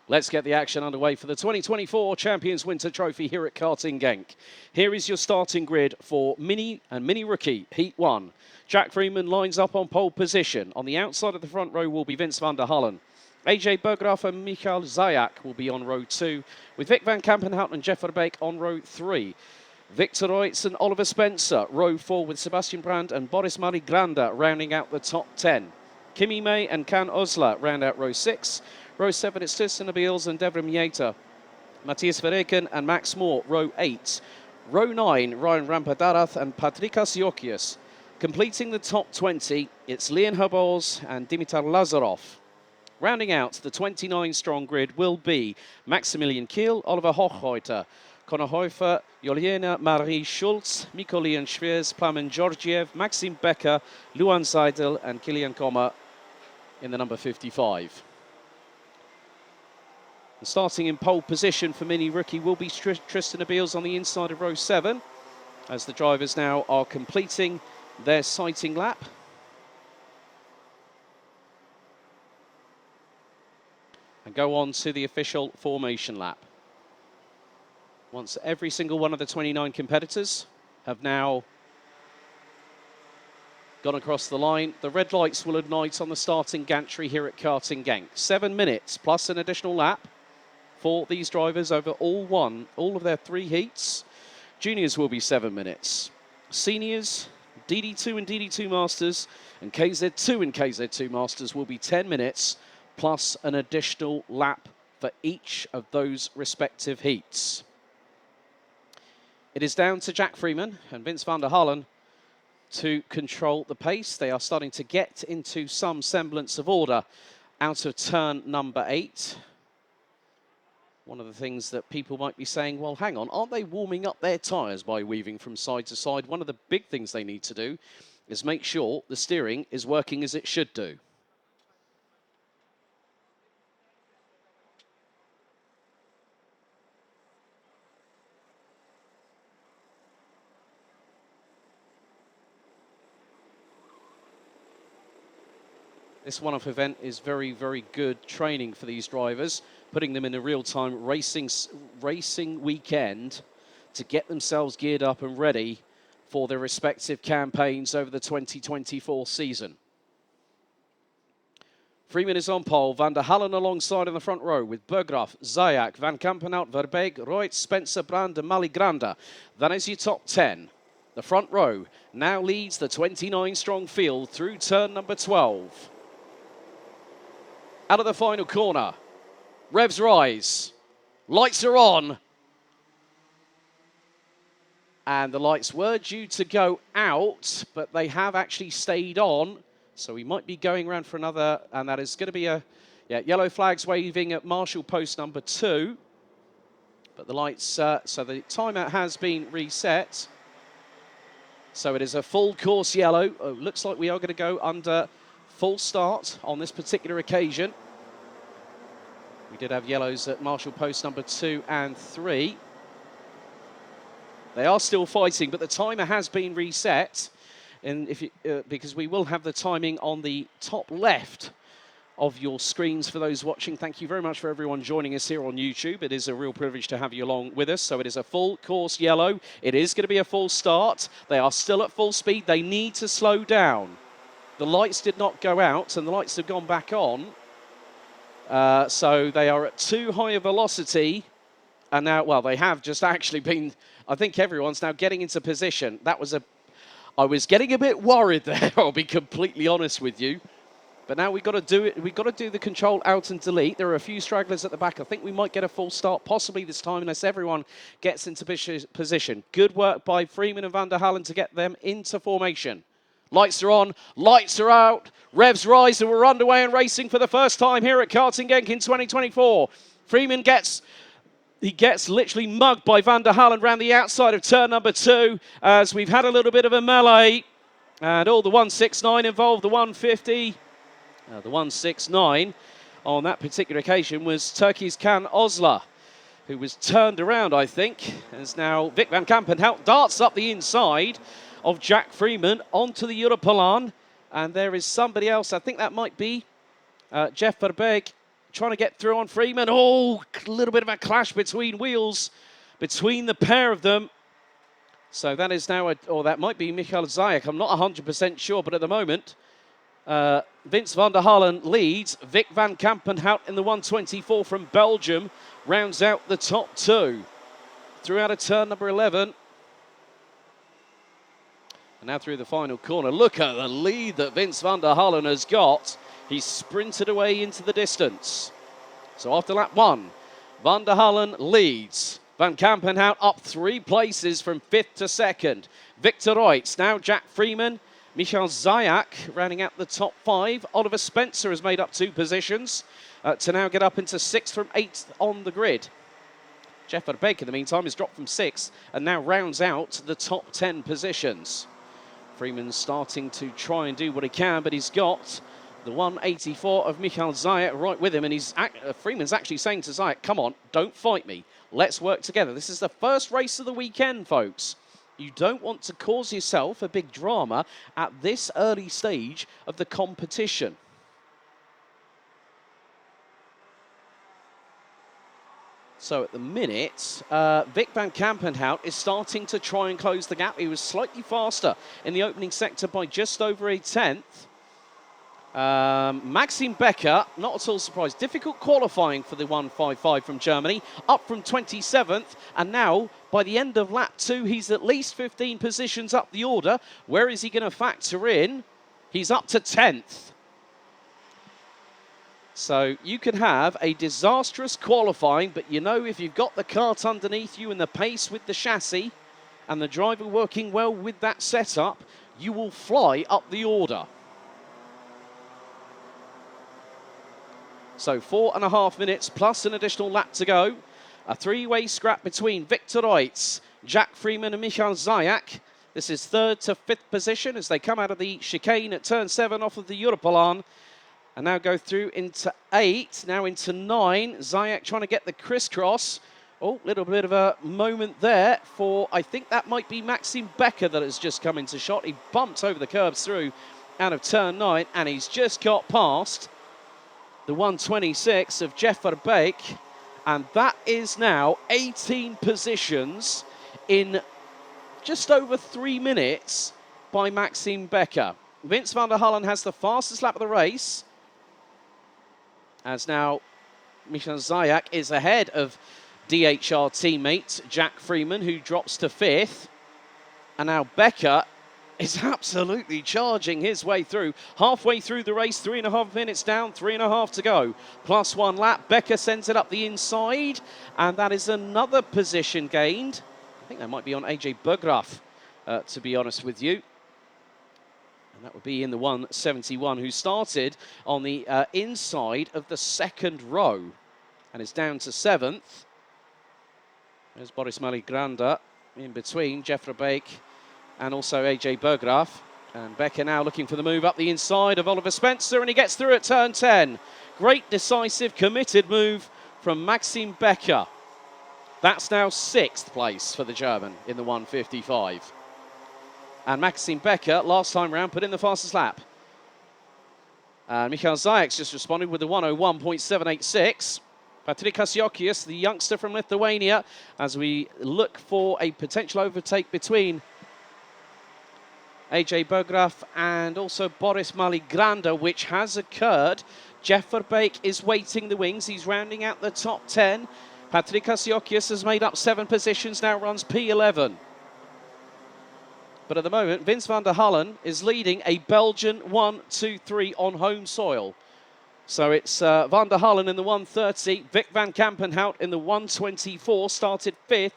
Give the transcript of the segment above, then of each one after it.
Let's get the action underway for the 2024 Champions Winter Trophy here at Karting Genk. Here is your starting grid for Mini and Mini Rookie Heat 1. Jack Freeman lines up on pole position. On the outside of the front row will be Vince van der Hallen. AJ Berggraaf and Michael Zayak will be on row 2, with Vic van Kampenhout and Jeff Verbeek on row 3. Victor Reutz and Oliver Spencer, row 4, with Sebastian Brandt and Boris Marigranda rounding out the top 10. Kimi May and Kan Osler round out row 6. Row 7, it's Tristan Abeels and Devrim Yeta. Matthias Verreken and Max Moore, row 8. Row 9, Ryan Rampadarath and Patrikas Siokius. Completing the top 20, it's Leon Habors and Dimitar Lazarov. Rounding out the 29-strong grid will be Maximilian Kiel, Oliver Hochreuter, Conor Hofer, Juliana Marie Schulz, Mikolian Schwiers, Plamen Georgiev, Maxim Becker, Luan Seidel and Kilian Kommer in the number 55. And starting in pole position for Mini Rookie will be Tristan Abeels on the inside of row 7, as the drivers now are completing their sighting lap. And go on to the official formation lap. Once every single one of the 29 competitors have now gone across the line, the red lights will ignite on the starting gantry here at Karting Genk. 7 minutes plus an additional lap for these drivers over all of their 3 heats. Juniors will be 7 minutes. Seniors, DD2 and DD2 Masters, and KZ2 and KZ2 Masters will be 10 minutes plus an additional lap for each of those respective heats. It is down to Jack Freeman and Vince van der Hallen to control the pace. They are starting to get into some semblance of order out of turn number 8. One of the things that people might be saying, well, hang on, aren't they warming up their tyres by weaving from side to side? One of the big things they need to do is make sure the steering is working as it should do. This one-off event is very, very good training for these drivers, putting them in a real-time racing weekend to get themselves geared up and ready for their respective campaigns over the 2024 season. Freeman is on pole, van der Hallen alongside in the front row with Berggraaf, Zayak, Van Kampenhout, Verbeek, Reutz, Spencer, Brand and Maligranda. That is your top 10. The front row now leads the 29-strong field through turn number 12. Out of the final corner, revs rise, lights are on, and the lights were due to go out, but they have actually stayed on, so we might be going around for another, and that is going to be yellow flags waving at marshal post number 2, but the lights, so the timeout has been reset, so it is a full course yellow. Oh, looks like we are going to go under full start on this particular occasion. We did have yellows at marshal post number 2 and 3. They are still fighting, but the timer has been reset, and because we will have the timing on the top left of your screens for those watching. Thank you very much for everyone joining us here on YouTube. It is a real privilege to have you along with us. So it is a full course yellow. It is going to be a full start. They are still at full speed. They need to slow down. The lights did not go out, and the lights have gone back on. So they are at too high a velocity. And now, well, they have just actually been, I think everyone's now getting into position. I was getting a bit worried there, I'll be completely honest with you. But now we've got to do it. We've got to do the control out and delete. There are a few stragglers at the back. I think we might get a full start, possibly this time, unless everyone gets into position. Good work by Freeman and van der Hallen to get them into formation. Lights are on, lights are out, revs rise, and we're underway and racing for the first time here at Karting Genk in 2024. Freeman gets literally mugged by van der Hallen around the outside of turn number 2, as we've had a little bit of a melee, and all the 169 involved, the 150. The 169 on that particular occasion was Turkey's Kan Osler, who was turned around, I think, as now Vic van Kampenhout darts up the inside of Jack Freeman onto the Europalan, and there is somebody else, I think that might be Jeff Verbeek, trying to get through on Freeman. Oh, a little bit of a clash between wheels, between the pair of them. So that is now, or that might be Michael Zajek. I'm not 100% sure, but at the moment, Vince van der Halen leads. Vic van Kampenhout in the 124 from Belgium rounds out the top two. Through out of turn number 11. And now through the final corner. Look at the lead that Vince van der Halen has got. He's sprinted away into the distance. So after lap 1, van der Halen leads. Van Kampenhout up 3 places from 5th to 2nd. Victor Reutz, now Jack Freeman. Michael Zajek rounding out the top 5. Oliver Spencer has made up 2 positions to now get up into 6th from 8th on the grid. Jeff Verbeek, in the meantime, has dropped from 6th and now rounds out the top 10 positions. Freeman's starting to try and do what he can, but he's got the 184 of Michael Zajek right with him, and Freeman's actually saying to Zajek, come on, don't fight me. Let's work together. This is the first race of the weekend, folks. You don't want to cause yourself a big drama at this early stage of the competition. So at the minute, Vic van Kampenhout is starting to try and close the gap. He was slightly faster in the opening sector by just over a 10th. Maxim Becker, not at all surprised. Difficult qualifying for the 155 from Germany, up from 27th, and now by the end of lap 2, he's at least 15 positions up the order. Where is he going to factor in? He's up to 10th. So you can have a disastrous qualifying, but you know if you've got the kart underneath you and the pace with the chassis and the driver working well with that setup, you will fly up the order. So 4.5 minutes plus an additional lap to go. A 3-way scrap between Victor Reutz, Jack Freeman and Michael Zajek. This is 3rd to 5th position as they come out of the chicane at turn 7 off of the Europalan. And now go through into 8, now into 9. Zajek trying to get the crisscross. Oh, little bit of a moment there for, I think that might be Maxim Becker that has just come into shot. He bumped over the curbs through out of turn 9, and he's just got past the 126 of Jeff Verbeek, and that is now 18 positions in just over 3 minutes by Maxim Becker. Vince van der Halen has the fastest lap of the race, as now Michael Zajek is ahead of DHR teammate Jack Freeman, who drops to 5th, and now Becker is absolutely charging his way through. Halfway through the race, 3.5 minutes down, 3.5 to go. Plus 1 lap, Becker sends it up the inside, and that is another position gained. I think that might be on AJ Berggraf, to be honest with you. And that would be in the 171, who started on the inside of the 2nd row and is down to 7th. There's Boris Maligranda in between Jeff Verbeek and also AJ Berggraf. And Becker now looking for the move up the inside of Oliver Spencer, and he gets through at turn 10. Great, decisive, committed move from Maxim Becker. That's now 6th place for the German in the 155. And Maxim Becker, last time round, put in the fastest lap. And Michael Zajek's just responded with the 101.786. Patrik Hasiokius, the youngster from Lithuania, as we look for a potential overtake between AJ Berggraf and also Boris Maligranda, which has occurred. Jeff Verbeek is waiting the wings. He's rounding out the top 10. Patrik Hasiokius has made up 7 positions, now runs P11. But at the moment, Vince van der Halen is leading a Belgian 1-2-3 on home soil. So it's van der Halen in the 130, Vic van Kampenhout in the 124, started 5th.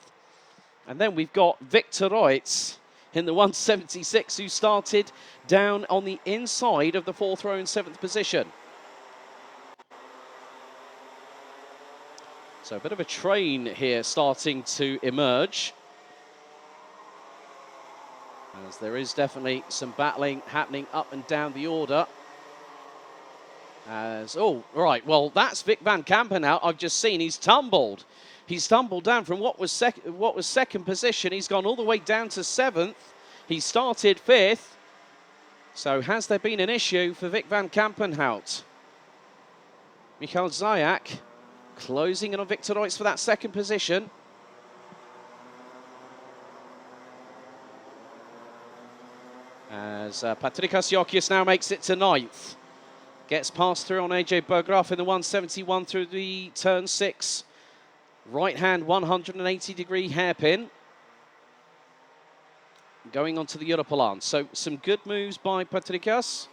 And then we've got Victor Reutz in the 176, who started down on the inside of the 4th row in 7th position. So a bit of a train here starting to emerge, as there is definitely some battling happening up and down the order. Oh, right, well, that's Vic van Kampenhout. I've just seen he's tumbled. He's tumbled down from what was second position. He's gone all the way down to 7th. He started 5th. So has there been an issue for Vic van Kampenhout? Michal Zayak closing in on Viktor Reutz for that second position. As Patrikas Jokius now makes it to 9th. Gets passed through on AJ Berggraf in the 171 through the turn 6. Right hand 180-degree hairpin. Going on to the Europalan. So some good moves by Patrikas.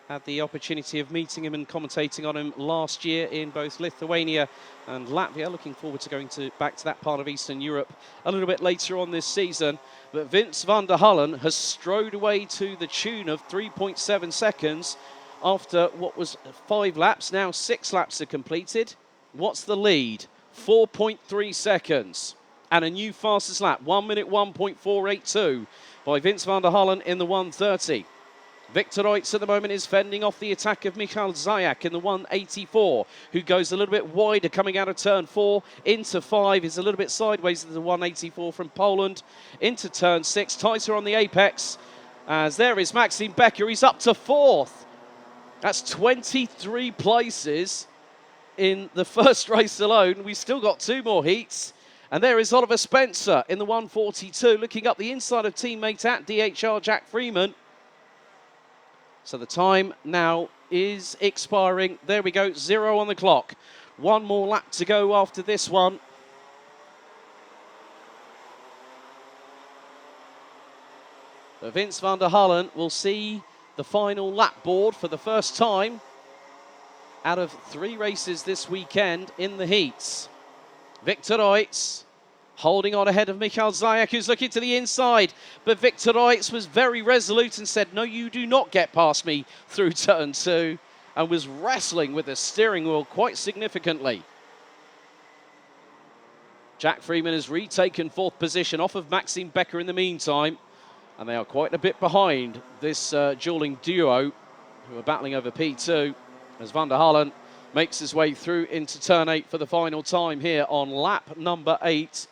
Had the opportunity of meeting him and commentating on him last year in both Lithuania and Latvia. Looking forward to going back to that part of Eastern Europe a little bit later on this season. But Vince van der Hullen has strode away to the tune of 3.7 seconds after what was 5 laps. Now 6 laps are completed. What's the lead? 4.3 seconds. And a new fastest lap, 1 minute 1.482 by Vince van der Hullen in the 130. Viktor Reutz at the moment is fending off the attack of Michal Zayak in the 184, who goes a little bit wider coming out of turn 4 into 5. Is a little bit sideways to the 184 from Poland into turn 6. Tighter on the apex, as there is Maxime Becker. He's up to 4th. That's 23 places in the first race alone. We've still got 2 more heats. And there is Oliver Spencer in the 142, looking up the inside of teammate at DHR, Jack Freeman. So the time now is expiring. There we go, 0 on the clock. 1 more lap to go after this one. So Vince van der Hullen will see the final lap board for the first time out of 3 races this weekend in the heats. Viktor Reutz holding on ahead of Michal Zayak, who's looking to the inside. But Viktor Reutz was very resolute and said, no, you do not get past me through turn 2, and was wrestling with the steering wheel quite significantly. Jack Freeman has retaken 4th position off of Maxime Becker in the meantime. And they are quite a bit behind this dueling duo who are battling over P2 as van der Hullen makes his way through into turn 8 for the final time here on lap number 8.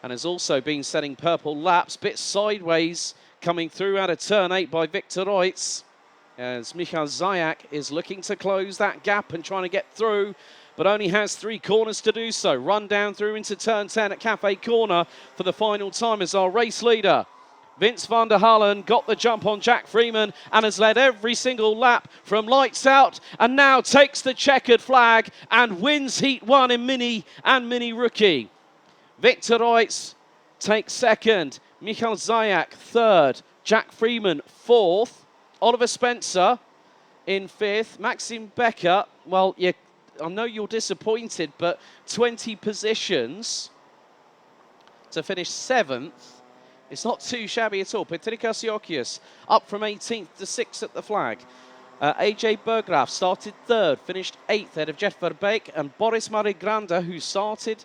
And has also been setting purple laps, bit sideways coming through out of turn 8 by Viktor Reutz. As Michal Zayak is looking to close that gap and trying to get through, but only has 3 corners to do so. Run down through into turn 10 at Cafe Corner for the final time as our race leader. Vince van der Hullen got the jump on Jack Freeman and has led every single lap from lights out, and now takes the checkered flag and wins Heat 1 in Mini and Mini Rookie. Viktor Reutz takes 2nd, Michal Zayak 3rd, Jack Freeman 4th, Oliver Spencer in 5th, Maxime Becker, well, I know you're disappointed, but 20 positions to finish 7th. It's not too shabby at all. Patrikas Jokius up from 18th to 6th at the flag. AJ Berggraf started 3rd, finished 8th ahead of Jeff Verbeek, and Boris Marigranda, who started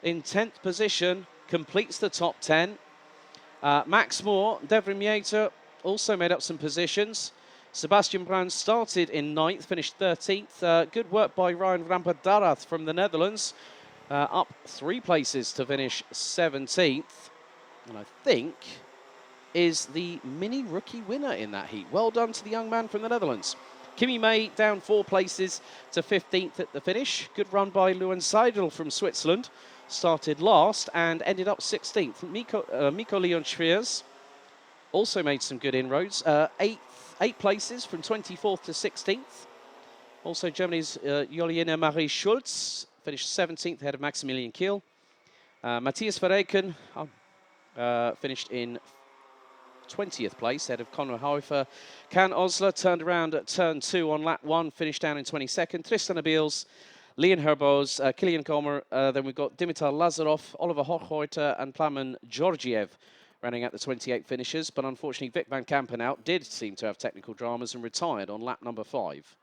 in 10th position, completes the top 10. Max Moore, Devrim Yater also made up some positions. Sebastian Brown started in 9th, finished 13th. Good work by Ryan Rampadaarath from the Netherlands. Up 3 places to finish 17th. And I think is the Mini Rookie winner in that heat. Well done to the young man from the Netherlands. Kimi May down 4 places to 15th at the finish. Good run by Lewin Seidel from Switzerland. Started last and ended up 16th. Miko Leon Schwiers also made some good inroads. 8 places from 24th to 16th. Also Germany's Jolene Marie Schulz finished 17th ahead of Maximilian Kiel. Matthias Verreken finished in 20th place ahead of Conrad Hoifer. Can Osler turned around at turn 2 on lap 1, finished down in 22nd. Tristan Abils, Leon Herbos, Kilian Comer, then we've got Dimitar Lazarov, Oliver Hochheuter and Plamen Georgiev running at the 28 finishers. But unfortunately, Vic van Kampenhout did seem to have technical dramas and retired on lap number 5.